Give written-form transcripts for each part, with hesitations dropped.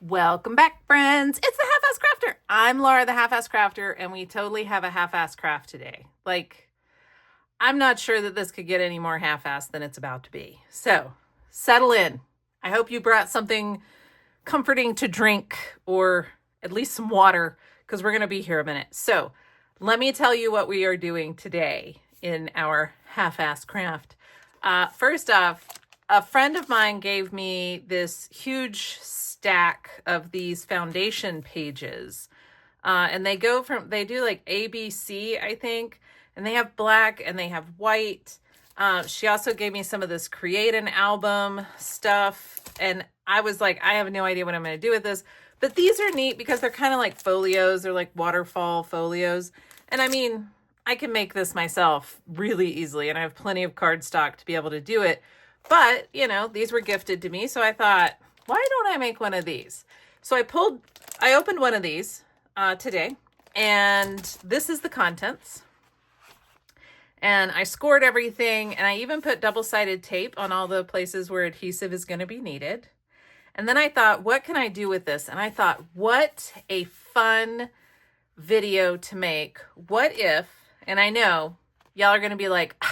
Welcome back, friends. It's the Half-Ass Crafter. I'm Laura, the Half-Ass Crafter, and we totally have a half-ass craft today. I'm not sure that this could get any more half-ass than it's about to be. So, settle in. I hope you brought something comforting to drink, or at least some water, because we're going to be here a minute. So, let me tell you what we are doing today in our half-ass craft. First off, a friend of mine gave me this huge stack of these foundation pages. And they do like ABC, I think. And they have black and they have white. She also gave me some of this create an album stuff. And I was like, I have no idea what I'm going to do with this. But these are neat because they're kind of like folios. They're like waterfall folios. And I mean, I can make this myself really easily. And I have plenty of cardstock to be able to do it. But, you know, these were gifted to me. So I thought, why don't I make one of these? So I opened one of these today. And this is the contents. And I scored everything. And I even put double-sided tape on all the places where adhesive is going to be needed. And then I thought, what can I do with this? And I thought, what a fun video to make. What if, and I know y'all are going to be like,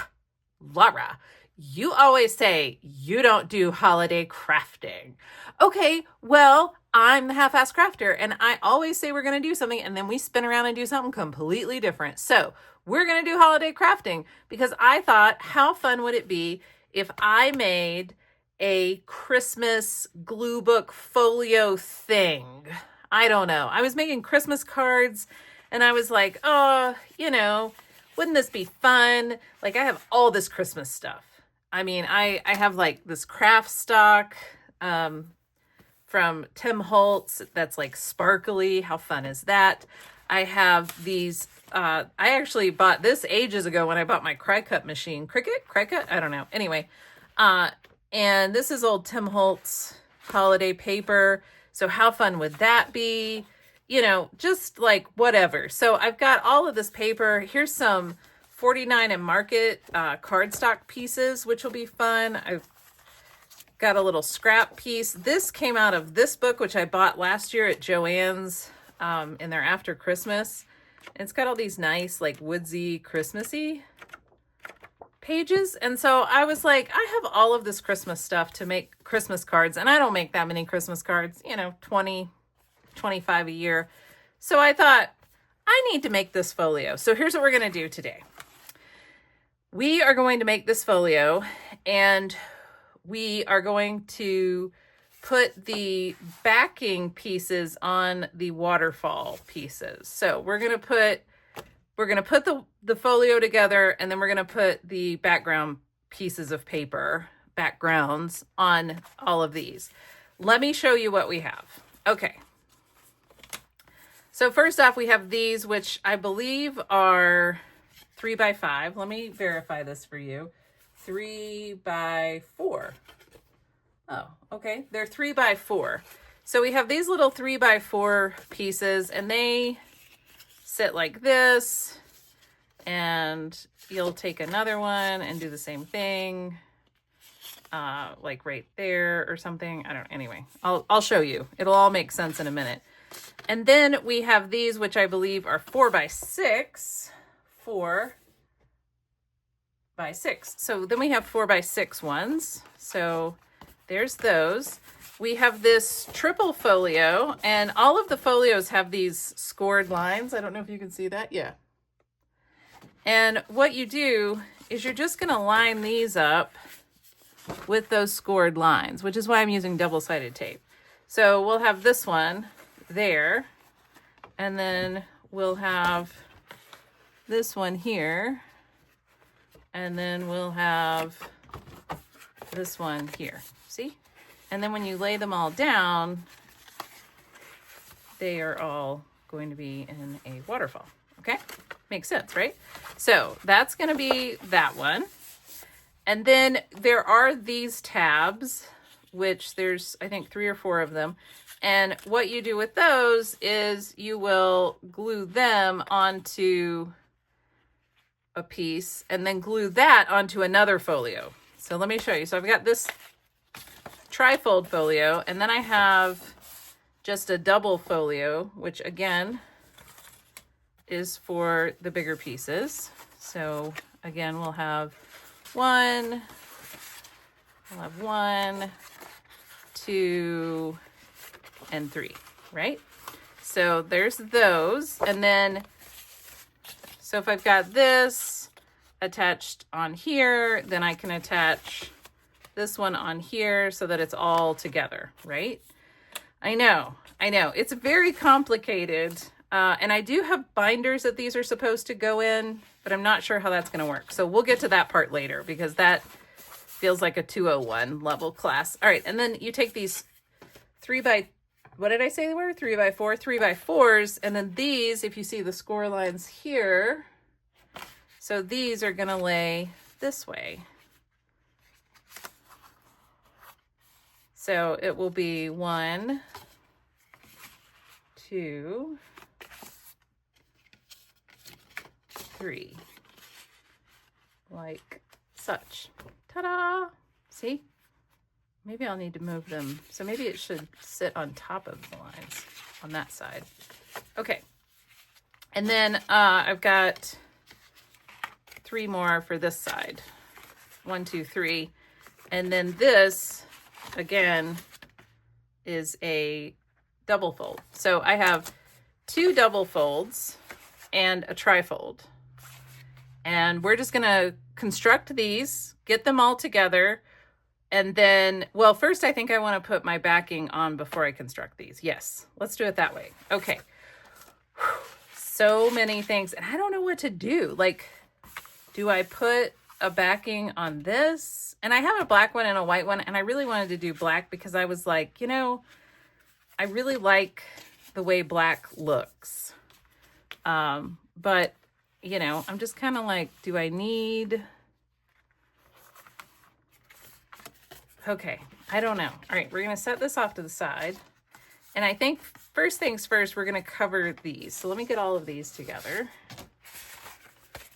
Laura, you always say you don't do holiday crafting. Okay, well, I'm the half-ass crafter, and I always say we're going to do something, and then we spin around and do something completely different. So we're going to do holiday crafting because I thought, how fun would it be if I made a Christmas glue book folio thing? I don't know. I was making Christmas cards, and I was like, oh, you know, wouldn't this be fun? Like, I have all this Christmas stuff. I mean, I have like this craft stock from Tim Holtz that's like sparkly. How fun is that? I have these, I actually bought this ages ago when I bought my Cricut machine. Cricut? I don't know. Anyway, and this is old Tim Holtz holiday paper. So how fun would that be? You know, just like whatever. So I've got all of this paper. Here's some 49 and Market cardstock pieces, which will be fun. I've got a little scrap piece. This came out of this book, which I bought last year at Joann's in their After Christmas. And it's got all these nice, like, woodsy, Christmassy pages. And so I was like, I have all of this Christmas stuff to make Christmas cards. And I don't make that many Christmas cards, you know, 20, 25 a year. So I thought, I need to make this folio. So here's what we're going to do today. We are going to make this folio, and we are going to put the backing pieces on the waterfall pieces. So we're going to put the folio together, and then we're going to put the background pieces of paper, backgrounds, on all of these. Let me show you what we have. Okay. So first off, we have these, which I believe are 3x5. Let me verify this for you. 3x4. Oh, okay. They're 3x4. So we have these little 3x4 pieces, and they sit like this. And you'll take another one and do the same thing, like right there or something. I don't know. Anyway, I'll show you. It'll all make sense in a minute. And then we have these, which I believe are 4x6. 4x6. So then we have 4x6 ones. So there's those. We have this triple folio, and all of the folios have these scored lines. I don't know if you can see that. Yeah. And what you do is you're just going to line these up with those scored lines, which is why I'm using double-sided tape. So we'll have this one there, and then we'll have this one here, and then we'll have this one here. See? And then when you lay them all down, they are all going to be in a waterfall. Okay? Makes sense, right? So that's going to be that one. And then there are these tabs, which there's, I think, 3 or 4 of them. And what you do with those is you will glue them onto a piece and then glue that onto another folio. So let me show you. So I've got this trifold folio, and then I have just a double folio, which again is for the bigger pieces. So again, we'll have one, 2, and 3, right? So there's those. And then, so if I've got this attached on here, then I can attach this one on here so that it's all together, right? I know. It's very complicated. And I do have binders that these are supposed to go in, but I'm not sure how that's going to work. So we'll get to that part later because that feels like a 201 level class. All right. And then you take these 3x4, 3x4s. And then these, if you see the score lines here, so these are going to lay this way. So it will be 1, 2, 3, like such. Ta-da! See? Maybe I'll need to move them. So maybe it should sit on top of the lines on that side. Okay. And then I've got 3 more for this side. 1, 2, 3. And then this, again, is a double fold. So I have 2 double folds and a trifold. And we're just going to construct these, get them all together. And then, well, first I think I want to put my backing on before I construct these. Yes, let's do it that way. Okay. So many things. And I don't know what to do. Like, do I put a backing on this? And I have a black one and a white one. And I really wanted to do black because I was like, you know, I really like the way black looks. But, you know, I'm just kind of like, do I need... Okay, I don't know. All right, we're going to set this off to the side. And I think first things first, we're going to cover these. So let me get all of these together.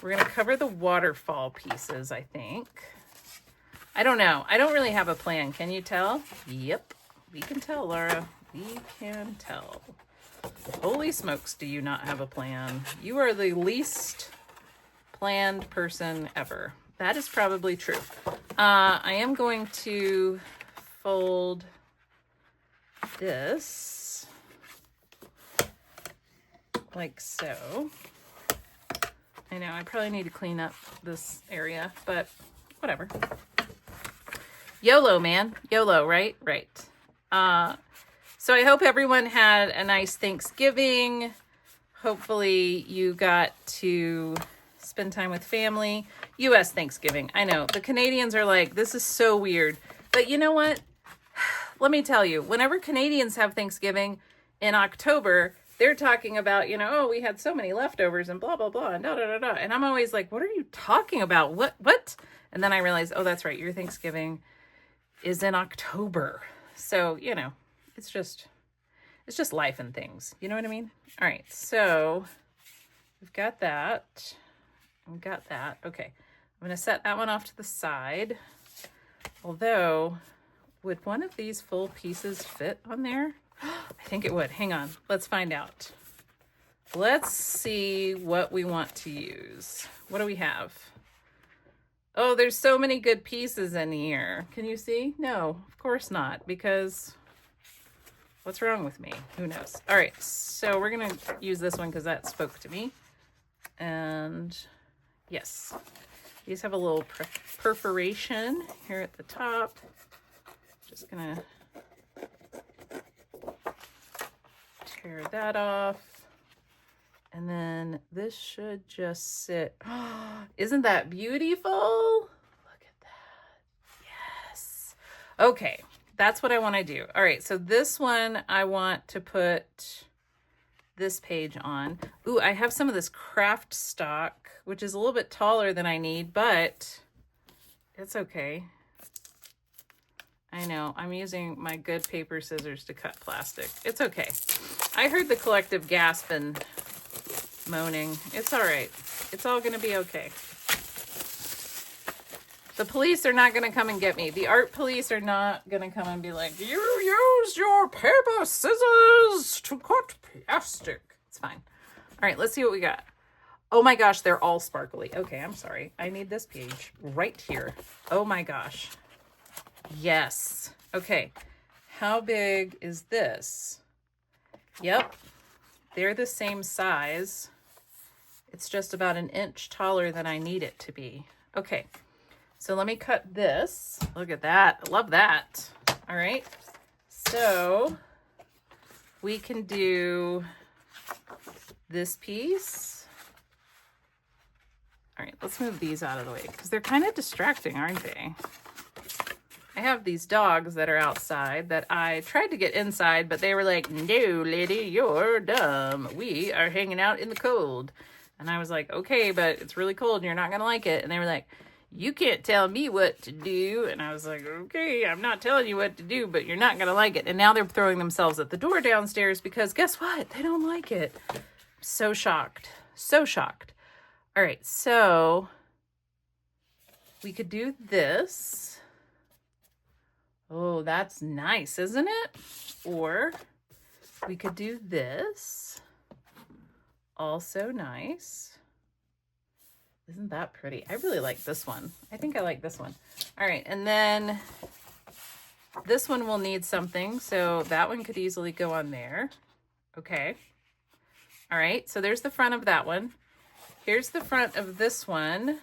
We're going to cover the waterfall pieces, I think. I don't know. I don't really have a plan. Can you tell? Yep, we can tell, Laura. We can tell. Holy smokes, do you not have a plan? You are the least planned person ever. That is probably true. I am going to fold this like so. I know I probably need to clean up this area, but whatever. YOLO, man. YOLO, right? Right. So I hope everyone had a nice Thanksgiving. Hopefully you got to spend time with family. U.S. Thanksgiving. I know the Canadians are like, this is so weird. But you know what? Let me tell you, whenever Canadians have Thanksgiving in October, they're talking about, you know, oh, we had so many leftovers and blah, blah, blah, and da, da, da, da. And I'm always like, what are you talking about? What? And then I realized, oh, that's right. Your Thanksgiving is in October. So, you know, it's just life and things. You know what I mean? All right. So we've got that. We've got that. Okay. I'm going to set that one off to the side. Although, would one of these full pieces fit on there? I think it would. Hang on. Let's find out. Let's see what we want to use. What do we have? Oh, there's so many good pieces in here. Can you see? No, of course not, because what's wrong with me? Who knows? All right, so we're going to use this one because that spoke to me. And yes, these have a little perforation here at the top. Just going to tear that off. And then this should just sit. Isn't that beautiful? Look at that. Yes. Okay, that's what I want to do. All right, so this one I want to put this page on. Ooh, I have some of this craft stock, which is a little bit taller than I need, but it's okay. I know, I'm using my good paper scissors to cut plastic. It's okay. I heard the collective gasp and moaning. It's all right. It's all going to be okay. The police are not going to come and get me. The art police are not going to come and be like, you used your paper scissors to cut plastic. It's fine. All right, let's see what we got. Oh my gosh, they're all sparkly. Okay, I'm sorry. I need this page right here. Oh my gosh. Yes. Okay. How big is this? Yep. They're the same size. It's just about an inch taller than I need it to be. Okay. So let me cut this. Look at that. I love that. All right. So we can do this piece. All right, let's move these out of the way because they're kind of distracting, aren't they? I have these dogs that are outside that I tried to get inside, but they were like, no, lady, you're dumb. We are hanging out in the cold. And I was like, okay, but it's really cold and you're not going to like it. And they were like, you can't tell me what to do. And I was like, okay, I'm not telling you what to do, but you're not going to like it. And now they're throwing themselves at the door downstairs because guess what? They don't like it. I'm so shocked. So shocked. All right, so we could do this. Oh, that's nice, isn't it? Or we could do this. Also nice. Isn't that pretty? I really like this one. I think I like this one. All right, and then this one will need something, so that one could easily go on there. Okay. All right, so there's the front of that one. Here's the front of this one.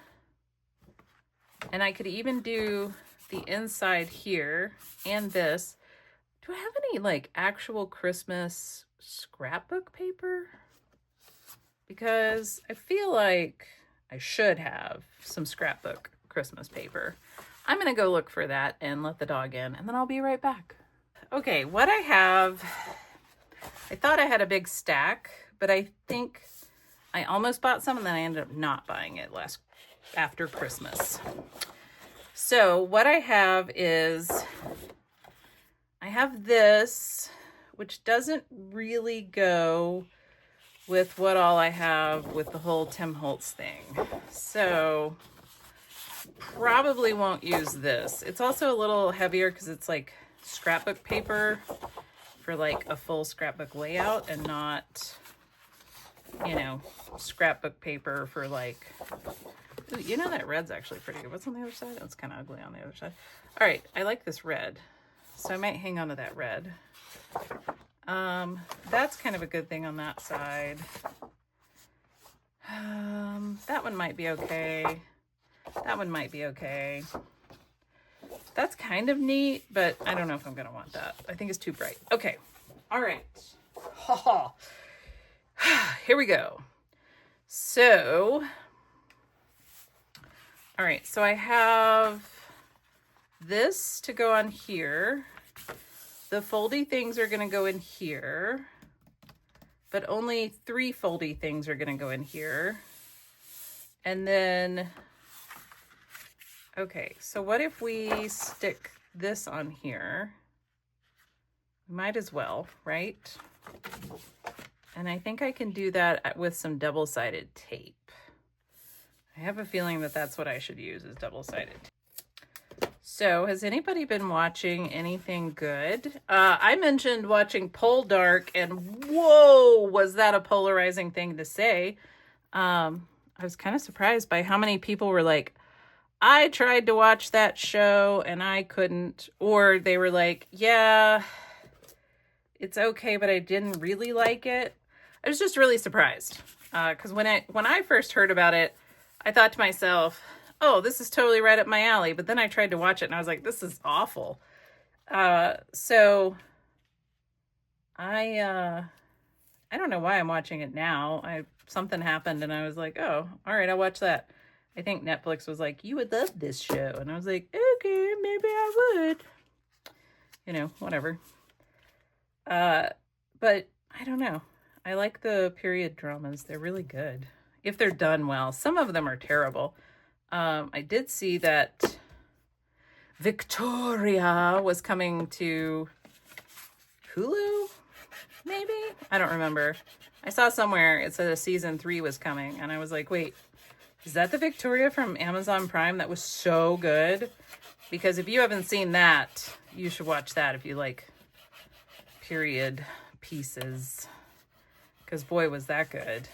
And I could even do the inside here and this. Do I have any like actual Christmas scrapbook paper? Because I feel like I should have some scrapbook Christmas paper. I'm gonna go look for that and let the dog in, and then I'll be right back. Okay, what I have, I thought I had a big stack, but I think I almost bought some and then I ended up not buying it after Christmas. So what I have is, I have this, which doesn't really go with what all I have with the whole Tim Holtz thing. So probably won't use this. It's also a little heavier because it's like scrapbook paper for like a full scrapbook layout and not, you know, scrapbook paper for like, ooh, you know, that red's actually pretty good. What's on the other side? It's kind of ugly on the other side. All right, I like this red, so I might hang on to that red. That's kind of a good thing on that side. That one might be okay. That one might be okay. That's kind of neat, but I don't know if I'm gonna want that. I think it's too bright. Okay, all right. Ha ha. Here we go. So, all right, so I have this to go on here. The foldy things are going to go in here, but only 3 foldy things are going to go in here. And then, okay, so what if we stick this on here? Might as well, right? And I think I can do that with some double-sided tape. I have a feeling that that's what I should use, is double-sided tape. So has anybody been watching anything good? I mentioned watching Pole Dark, and whoa, was that a polarizing thing to say. I was kind of surprised by how many people were like, I tried to watch that show and I couldn't. Or they were like, yeah, it's okay, but I didn't really like it. I was just really surprised because when I first heard about it, I thought to myself, oh, this is totally right up my alley. But then I tried to watch it and I was like, this is awful. So I don't know why I'm watching it now. Something happened and I was like, oh, all right, I'll watch that. I think Netflix was like, you would love this show. And I was like, okay, maybe I would. You know, whatever. But I don't know. I like the period dramas. They're really good. If they're done well. Some of them are terrible. I did see that Victoria was coming to Hulu, maybe? I don't remember. I saw somewhere it said a season 3 was coming, and I was like, wait, Is that the Victoria from Amazon Prime? That was so good. Because if you haven't seen that, you should watch that if you like period pieces. Because boy, was that good.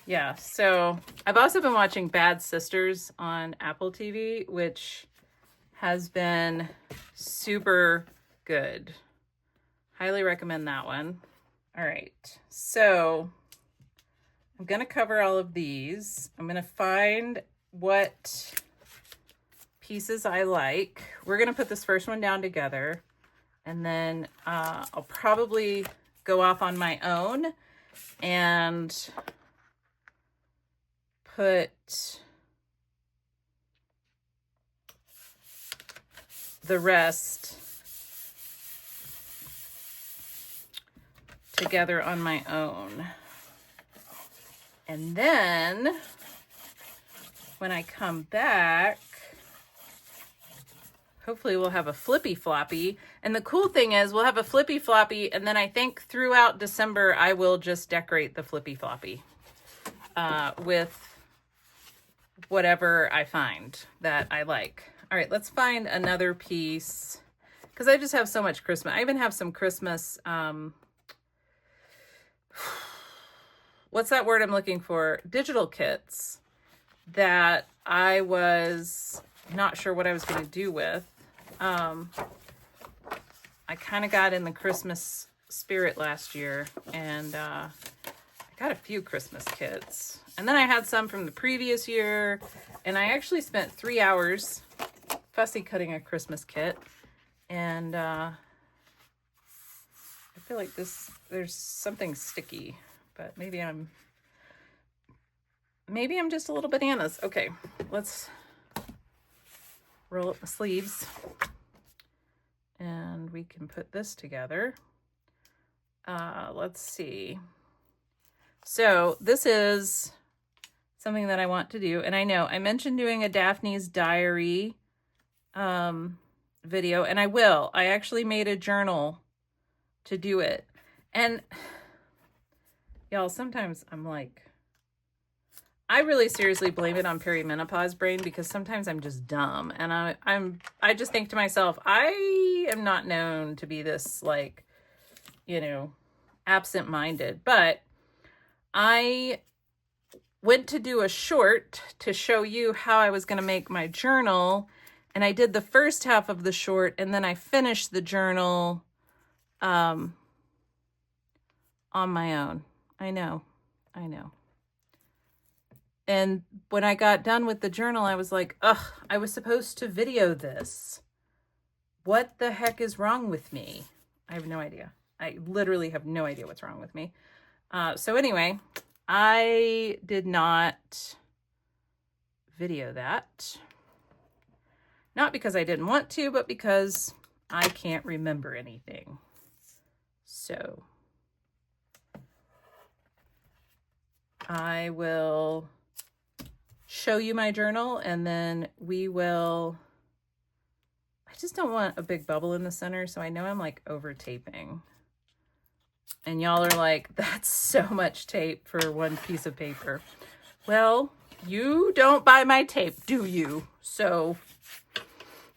Yeah, so I've also been watching Bad Sisters on Apple TV, which has been super good. Highly recommend that one. All right, so I'm going to cover all of these. I'm going to find what pieces I like. We're going to put this first one down together, and then I'll probably go off on my own and put the rest together on my own. And then when I come back, hopefully we'll have a flippy floppy. And the cool thing is we'll have a flippy floppy, and then I think throughout December I will just decorate the flippy floppy with whatever I find that I like. All right, let's find another piece, because I just have so much Christmas. I even have some Christmas, what's that word I'm looking for? Digital kits that I was not sure what I was going to do with. I kind of got in the Christmas spirit last year, and I got a few Christmas kits. And then I had some from the previous year, and I actually spent 3 hours fussy cutting a Christmas kit. And I feel like there's something sticky, but maybe I'm just a little bananas. Okay, let's roll up the sleeves, and we can put this together. Let's see. So this is something that I want to do, and I know I mentioned doing a Daphne's Diary video, and I will. I actually made a journal to do it. And y'all, sometimes I'm like, I really seriously blame it on perimenopause brain, because sometimes I'm just dumb, and I just think to myself, I am not known to be this, like, you know, absent-minded. But I went to do a short to show you how I was going to make my journal, and I did the first half of the short, and then I finished the journal on my own. I know. And when I got done with the journal, I was like, ugh, I was supposed to video this. What the heck is wrong with me? I have no idea. I literally have no idea what's wrong with me. So anyway, I did not video that. Not because I didn't want to, but because I can't remember anything. So I will show you my journal, and then we will, I just don't want a big bubble in the center, so I know I'm like over taping. And y'all are like, that's so much tape for one piece of paper. Well, you don't buy my tape, do you? So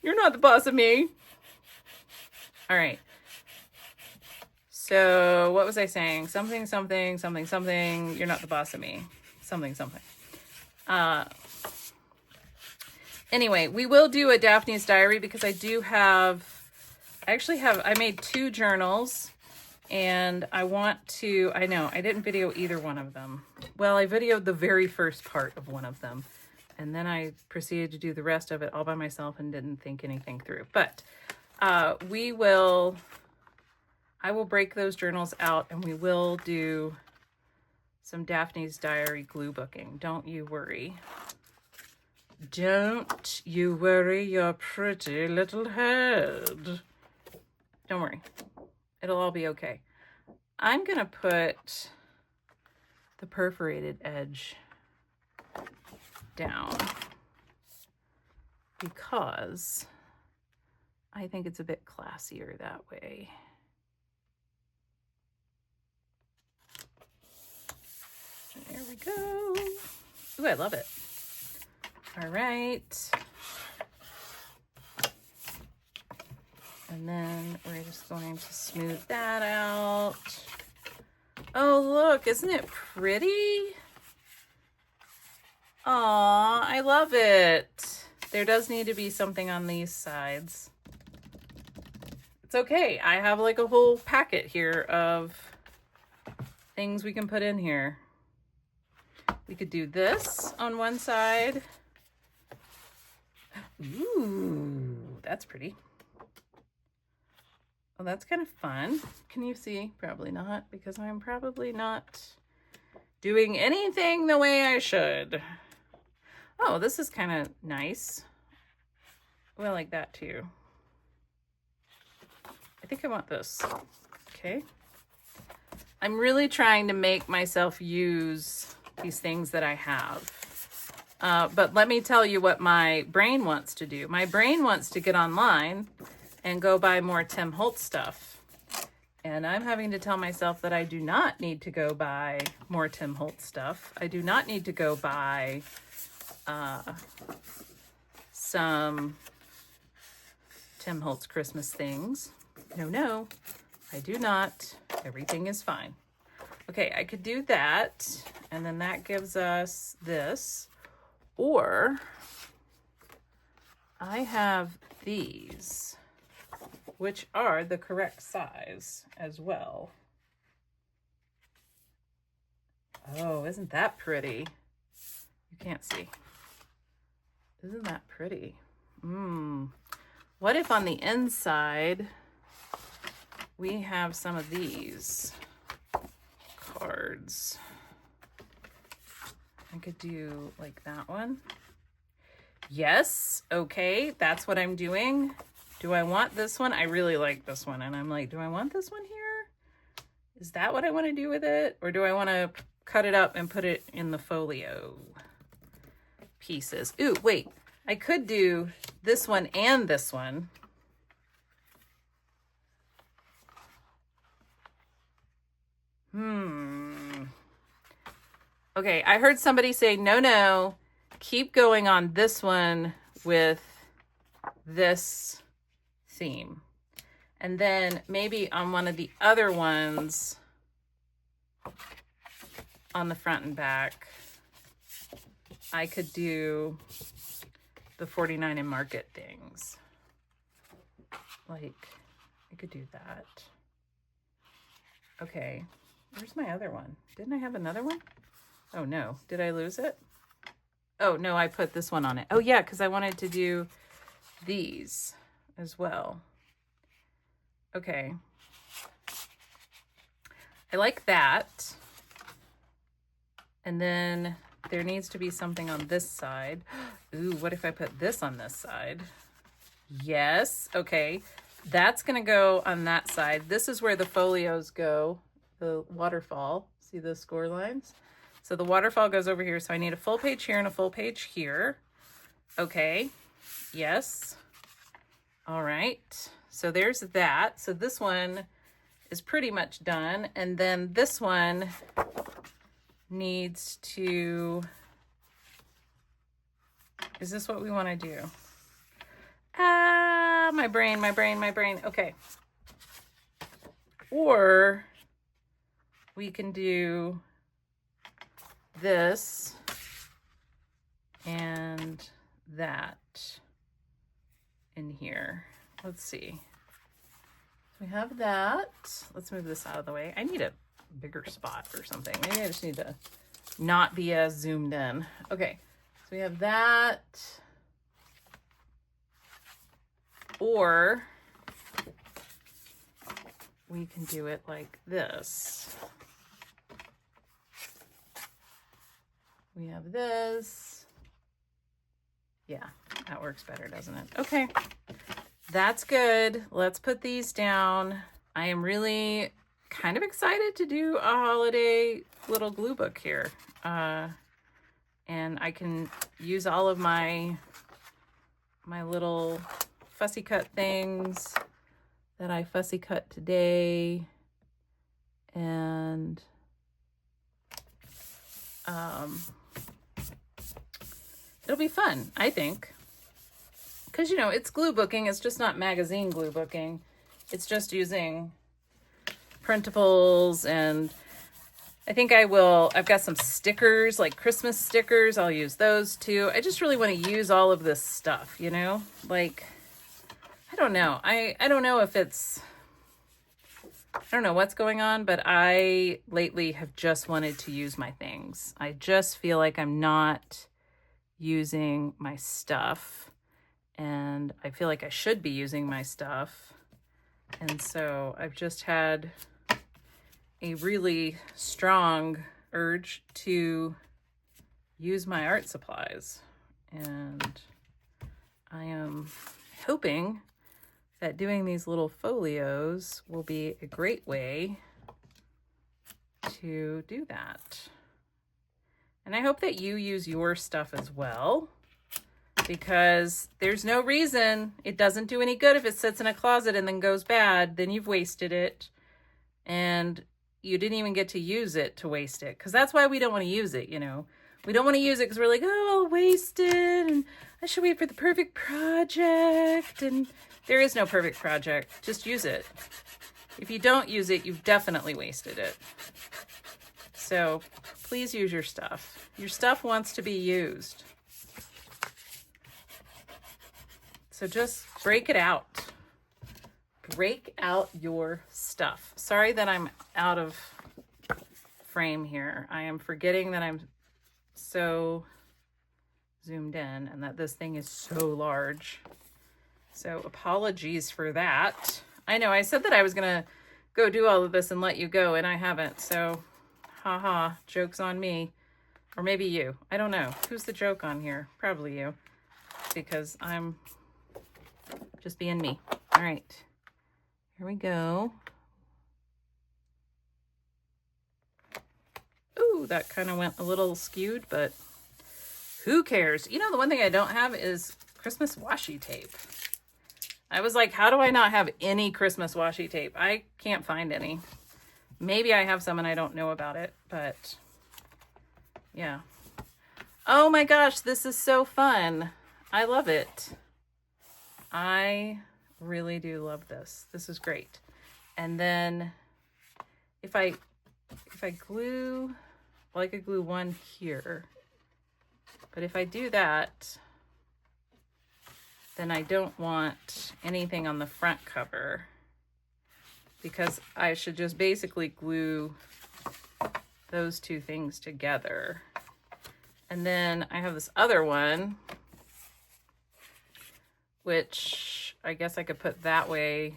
you're not the boss of me. All right. So what was I saying? Something. You're not the boss of me. Something. Anyway, we will do a Daphne's Diary, because I made 2 journals, and I know I didn't video either one of them. Well, I videoed the very first part of one of them, and then I proceeded to do the rest of it all by myself and didn't think anything through. But I will break those journals out, and we will do some Daphne's Diary glue booking. Don't you worry. Don't you worry your pretty little head. Don't worry. It'll all be okay. I'm going to put the perforated edge down, because I think it's a bit classier that way. There we go. Ooh, I love it. All right. And then we're just going to smooth that out. Oh, look, isn't it pretty? Aw, I love it. There does need to be something on these sides. It's okay. I have like a whole packet here of things we can put in here. We could do this on one side. Ooh, that's pretty. Well, that's kind of fun. Can you see? Probably not, because I'm probably not doing anything the way I should. Oh, this is kind of nice. Well, I like that too. I think I want this. Okay. I'm really trying to make myself use these things that I have. But let me tell you what my brain wants to do. My brain wants to get online and go buy more Tim Holtz stuff. And I'm having to tell myself that I do not need to go buy more Tim Holtz stuff. I do not need to go buy some Tim Holtz Christmas things. No, I do not. Everything is fine. Okay, I could do that, and then that gives us this. Or I have these, which are the correct size as well. Oh, isn't that pretty? You can't see. Isn't that pretty? What if on the inside we have some of these cards? I could do like that one. Yes, okay, that's what I'm doing. Do I want this one? I really like this one, and I'm like, do I want this one here? Is that what I want to do with it? Or do I want to cut it up and put it in the folio pieces? Ooh, wait, I could do this one and this one. Okay, I heard somebody say, no, keep going on this one with this theme. And then maybe on one of the other ones on the front and back, I could do the 49 and Market things. Like, I could do that. Okay, where's my other one? Didn't I have another one? Oh no, did I lose it? Oh no, I put this one on it. Oh yeah, because I wanted to do these as well. Okay. I like that. And then there needs to be something on this side. Ooh, what if I put this on this side? Yes, okay. That's gonna go on that side. This is where the folios go, the waterfall. See the score lines? So the waterfall goes over here. So I need a full page here and a full page here. Okay, yes. All right, so there's that. So this one is pretty much done. And then this one needs to, is this what we want to do? My brain. Okay. Or we can do this and that in here. Let's see. We have that. Let's move this out of the way. I need a bigger spot or something. Maybe I just need to not be as zoomed in. Okay, so we have that. Or we can do it like this. We have this. Yeah, that works better, doesn't it? Okay, that's good. Let's put these down. I am really kind of excited to do a holiday little glue book here. And I can use all of my little fussy cut things that I fussy cut today. And It'll be fun, I think. Because, you know, it's glue booking. It's just not magazine glue booking. It's just using printables, and I think I've got some stickers, like Christmas stickers. I'll use those too. I just really want to use all of this stuff, you know? Like, I don't know. I don't know if it's, I don't know what's going on, but I lately have just wanted to use my things. I just feel like I'm not using my stuff, and I feel like I should be using my stuff. And so I've just had a really strong urge to use my art supplies. And I am hoping that doing these little folios will be a great way to do that. And I hope that you use your stuff as well, because there's no reason it doesn't do any good if it sits in a closet and then goes bad. Then you've wasted it, and you didn't even get to use it to waste it, because that's why we don't want to use it, you know. We don't want to use it because we're like, oh, I'll waste it, and I should wait for the perfect project. And there is no perfect project. Just use it. If you don't use it, you've definitely wasted it. So please use your stuff. Your stuff wants to be used. So just break it out. Break out your stuff. Sorry that I'm out of frame here. I am forgetting that I'm so zoomed in and that this thing is so large. So apologies for that. I know I said that I was gonna go do all of this and let you go, and I haven't. So haha, joke's on me. Or maybe you. I don't know. Who's the joke on here? Probably you, because I'm just being me. All right. Here we go. Ooh, that kind of went a little skewed, but who cares? You know, the one thing I don't have is Christmas washi tape. I was like, how do I not have any Christmas washi tape? I can't find any. Maybe I have some and I don't know about it, but yeah. Oh my gosh, this is so fun. I love it. I really do love this. This is great. And then if I glue, well, I could glue one here, but if I do that, then I don't want anything on the front cover, because I should just basically glue those two things together. And then I have this other one, which I guess I could put that way,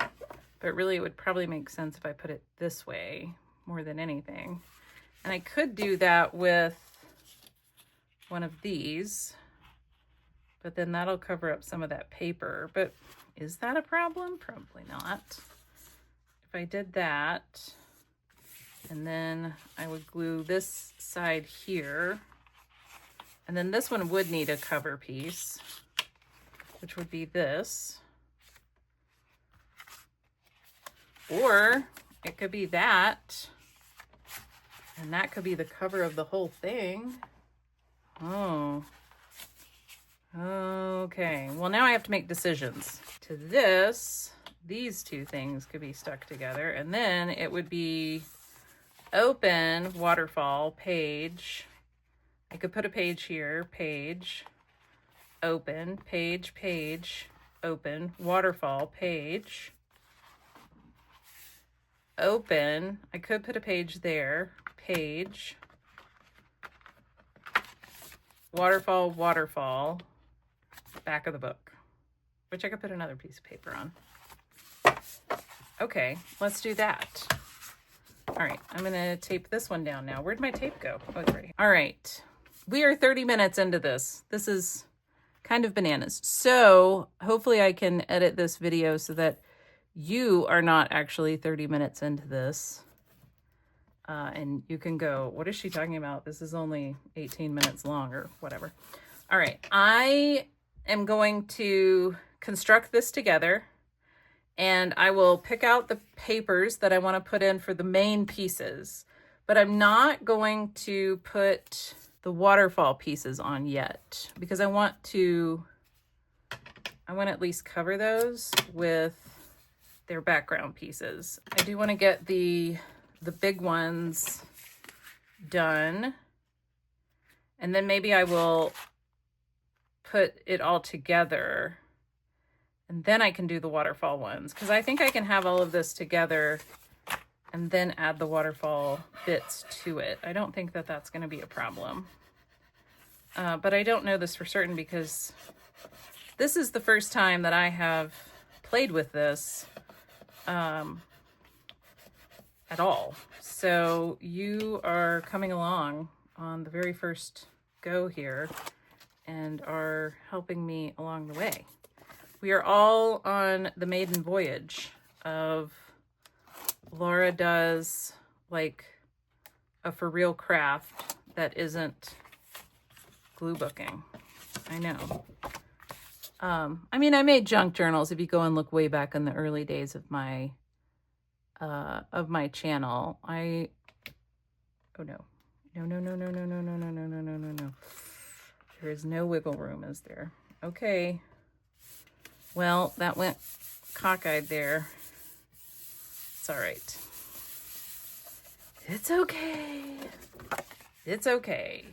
but really it would probably make sense if I put it this way more than anything. And I could do that with one of these, but then that'll cover up some of that paper. But is that a problem? Probably not. If I did that, and then I would glue this side here, and then this one would need a cover piece, which would be this. Or it could be that, and that could be the cover of the whole thing. Oh. Okay, well now I have to make decisions. To this, these two things could be stuck together, and then it would be open, waterfall, page. I could put a page here, page, open, page, page, open, waterfall, page, open. I could put a page there, page, waterfall, waterfall, back of the book, which I could put another piece of paper on. Okay, let's do that. All right, I'm gonna tape this one down now. Where'd my tape go? Oh, it's right here. All right, we are 30 minutes into this. This is kind of bananas. So hopefully I can edit this video so that you are not actually 30 minutes into this. And you can go, what is she talking about? This is only 18 minutes long or whatever. All right, I am going to construct this together, and I will pick out the papers that I want to put in for the main pieces. but I'm not going to put the waterfall pieces on yet because I want to at least cover those with their background pieces. I do want to get the big ones done, and then maybe I will put it all together, and then I can do the waterfall ones, because I think I can have all of this together and then add the waterfall bits to it. I don't think that that's going to be a problem. But I don't know this for certain because this is the first time that I have played with this at all. So you are coming along on the very first go here and are helping me along the way. We are all on the maiden voyage of Laura does like a for real craft that isn't glue booking. I know. I mean, I made junk journals. If you go and look way back in the early days of my channel, oh no. No. There is no wiggle room, is there? Okay. Well, that went cockeyed there. It's all right. It's okay. It's okay.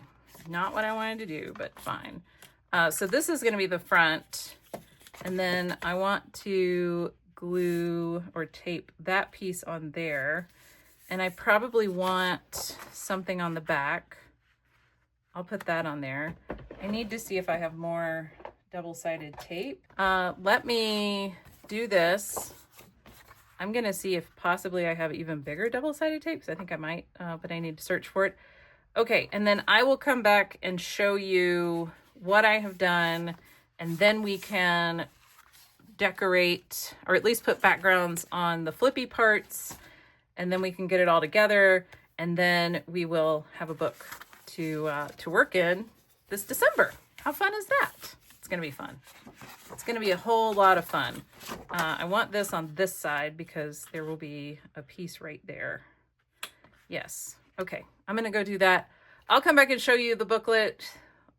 Not what I wanted to do, but fine. So this is going to be the front, and then I want to glue or tape that piece on there, and I probably want something on the back. I'll put that on there. I need to see if I have more double-sided tape. Let me do this. I'm gonna see if possibly I have even bigger double-sided tape, because I think I might, but I need to search for it. Okay, and then I will come back and show you what I have done, and then we can decorate, or at least put backgrounds on the flippy parts, and then we can get it all together, and then we will have a book to work in this December. How fun is that? It's gonna be fun. It's gonna be a whole lot of fun. I want this on this side because there will be a piece right there. Yes, okay, I'm gonna go do that. I'll come back and show you the booklet,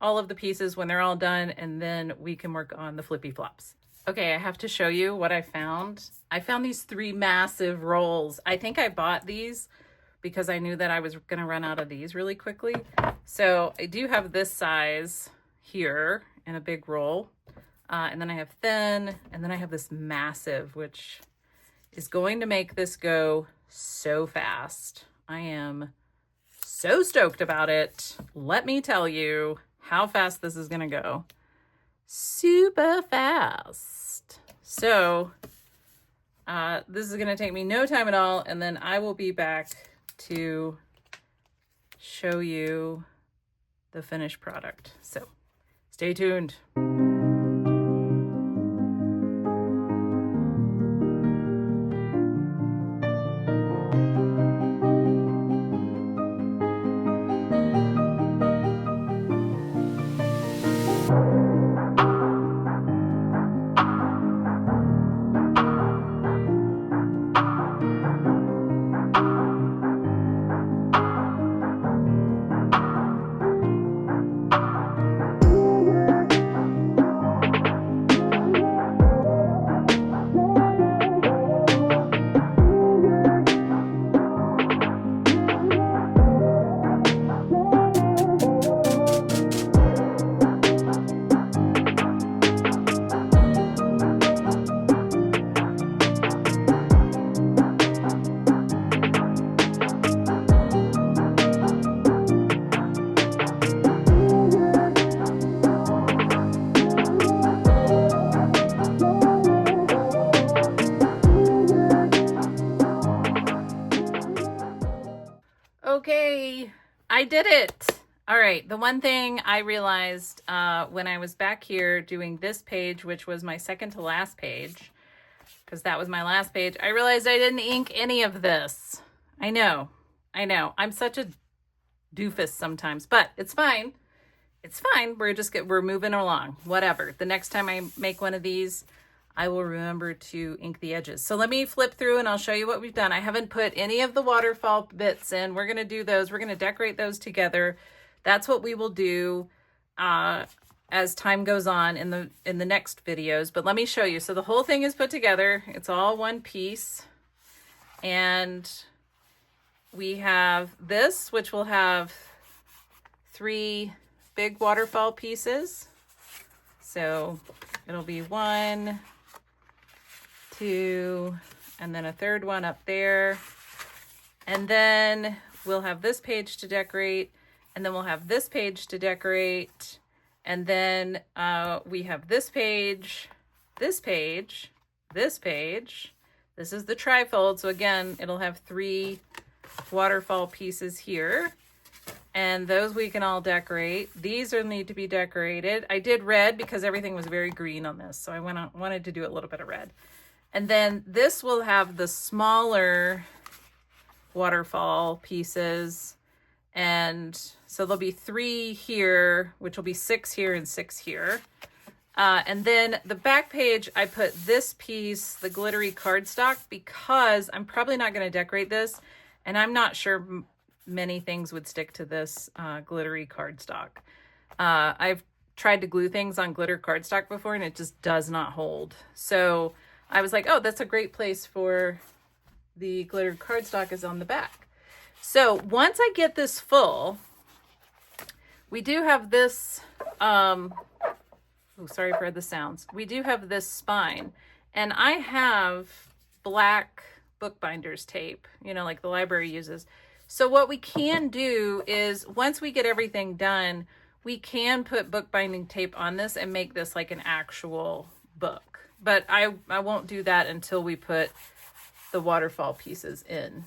all of the pieces when they're all done, and then we can work on the flippy flops. Okay, I have to show you what I found. I found these 3 massive rolls. I think I bought these because I knew that I was gonna run out of these really quickly. So I do have this size here in a big roll. And then I have thin, and then I have this massive, which is going to make this go so fast. I am so stoked about it. Let me tell you how fast this is gonna go. Super fast. So this is gonna take me no time at all, and then I will be back to show you the finished product. So stay tuned. Okay, I did it. All right, the one thing I realized when I was back here doing this page, which was my second to last page, because that was my last page, I realized I didn't ink any of this. I know. I'm such a doofus sometimes, but it's fine. It's fine. We're moving along. Whatever. The next time I make one of these, I will remember to ink the edges. So let me flip through and I'll show you what we've done. I haven't put any of the waterfall bits in. We're gonna do those. We're gonna decorate those together. That's what we will do as time goes on in the next videos. But let me show you. So the whole thing is put together. It's all one piece. And we have this, which will have 3 big waterfall pieces. So it'll be 1, 2, and then a third one up there. And then we'll have this page to decorate, and then we'll have this page to decorate. And then we have this page, this page, this page. This is the trifold. So again, it'll have 3 waterfall pieces here. And those we can all decorate. These will need to be decorated. I did red because everything was very green on this. So I wanted to do a little bit of red. And then this will have the smaller waterfall pieces. And so there'll be 3 here, which will be 6 here and 6 here. And then the back page, I put this piece, the glittery cardstock, because I'm probably not going to decorate this. And I'm not sure many things would stick to this glittery cardstock. I've tried to glue things on glitter cardstock before and it just does not hold. So I was like, oh, that's a great place for the glitter cardstock is on the back. So once I get this full, we do have this, oh, sorry for the sounds. We do have this spine, and I have black bookbinders tape, you know, like the library uses. So what we can do is once we get everything done, we can put bookbinding tape on this and make this like an actual book. But I won't do that until we put the waterfall pieces in.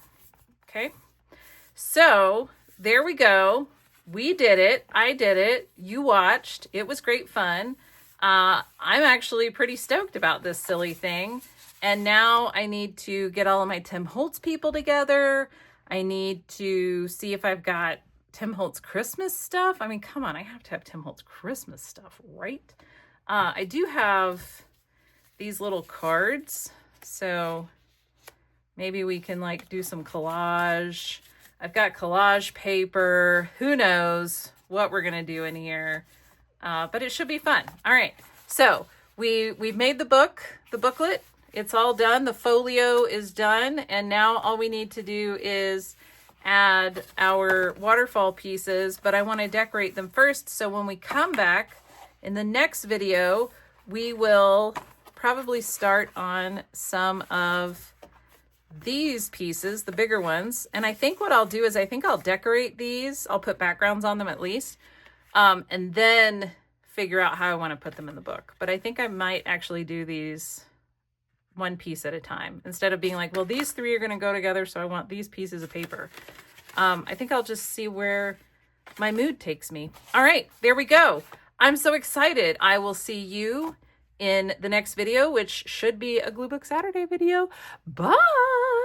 Okay. So there we go. We did it. I did it. You watched. It was great fun. I'm actually pretty stoked about this silly thing. And now I need to get all of my Tim Holtz people together. I need to see if I've got Tim Holtz Christmas stuff. I mean, come on, I have to have Tim Holtz Christmas stuff, right? I do have these little cards. So maybe we can like do some collage. I've got collage paper. Who knows what we're going to do in here. But it should be fun. All right. So we've made the booklet. It's all done. The folio is done. And now all we need to do is add our waterfall pieces, but I want to decorate them first. So when we come back in the next video, we will probably start on some of these pieces, the bigger ones. And I think what I'll do is I think I'll decorate these. I'll put backgrounds on them at least. And then figure out how I want to put them in the book. But I think I might actually do these one piece at a time instead of being like, well, these 3 are going to go together, so I want these pieces of paper. I think I'll just see where my mood takes me. All right, there we go. I'm so excited. I will see you in the next video, which should be a Glue Book Saturday video. Bye.